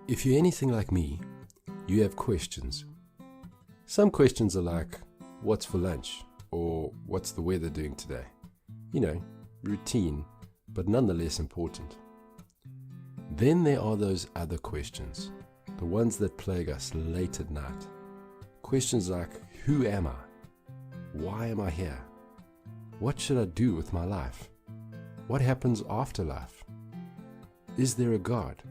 If you're anything like me, you have questions. Some questions are like, what's for lunch? Or what's the weather doing today? You know, routine, but nonetheless important. Then there are those other questions, the ones that plague us late at night. Questions like, who am I? Why am I here? What should I do with my life? What happens after life? Is there a God?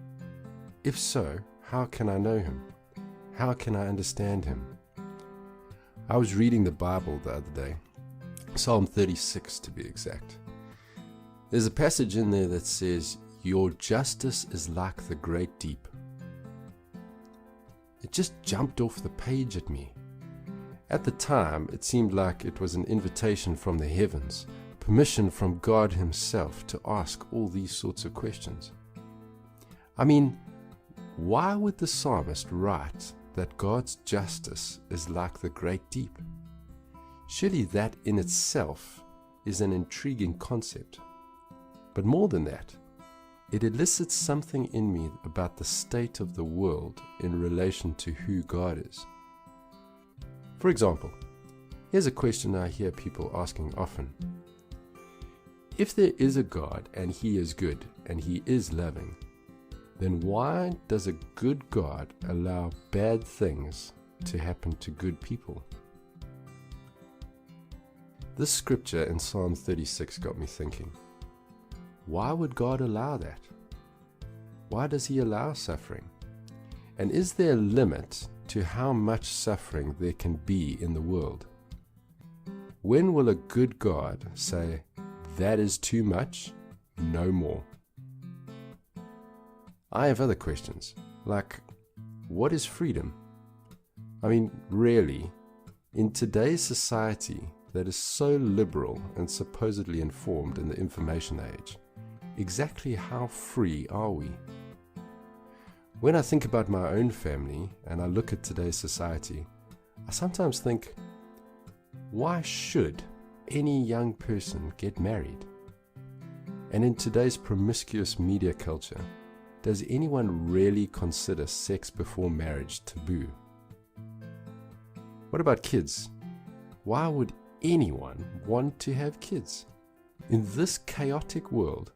If so, how can I know Him? How can I understand Him? I was reading the Bible the other day, Psalm 36 to be exact. There's a passage in there that says, your justice is like the great deep. It just jumped off the page at me. At the time, it seemed like it was an invitation from the heavens, permission from God Himself to ask all these sorts of questions. I mean, why would the psalmist write that God's justice is like the great deep? Surely that in itself is an intriguing concept. But more than that, it elicits something in me about the state of the world in relation to who God is. For example, here's a question I hear people asking often. If there is a God and He is good and He is loving, then why does a good God allow bad things to happen to good people? This scripture in Psalm 36 got me thinking. Why would God allow that? Why does He allow suffering? And is there a limit to how much suffering there can be in the world? When will a good God say, that is too much, no more? I have other questions, like, what is freedom? I mean, really, in today's society that is so liberal and supposedly informed in the information age, exactly how free are we? When I think about my own family and I look at today's society, I sometimes think, why should any young person get married? And in today's promiscuous media culture, does anyone really consider sex before marriage taboo? What about kids? Why would anyone want to have kids? In this chaotic world,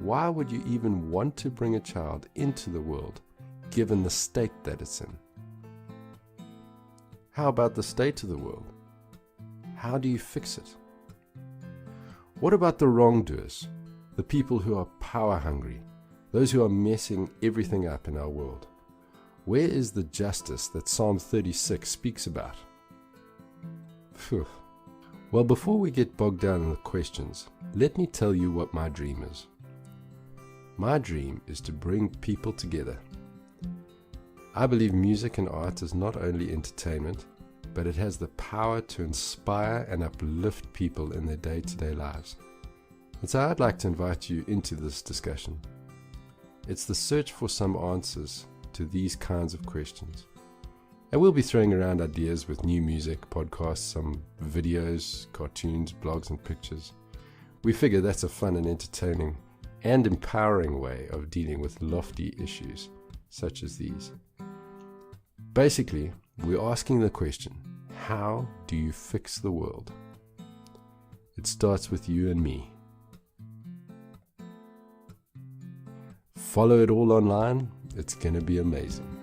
why would you even want to bring a child into the world, given the state that it's in? How about the state of the world? How do you fix it? What about the wrongdoers, the people who are power hungry, those who are messing everything up in our world? Where is the justice that Psalm 36 speaks about? Phew. Well, before we get bogged down in the questions, let me tell you what my dream is. My dream is to bring people together. I believe music and art is not only entertainment, but it has the power to inspire and uplift people in their day-to-day lives. And so I'd like to invite you into this discussion. It's the search for some answers to these kinds of questions. And we'll be throwing around ideas with new music, podcasts, some videos, cartoons, blogs, and pictures. We figure that's a fun and entertaining and empowering way of dealing with lofty issues such as these. Basically, we're asking the question, how do you fix the world? It starts with you and me. Follow it all online. It's going to be amazing.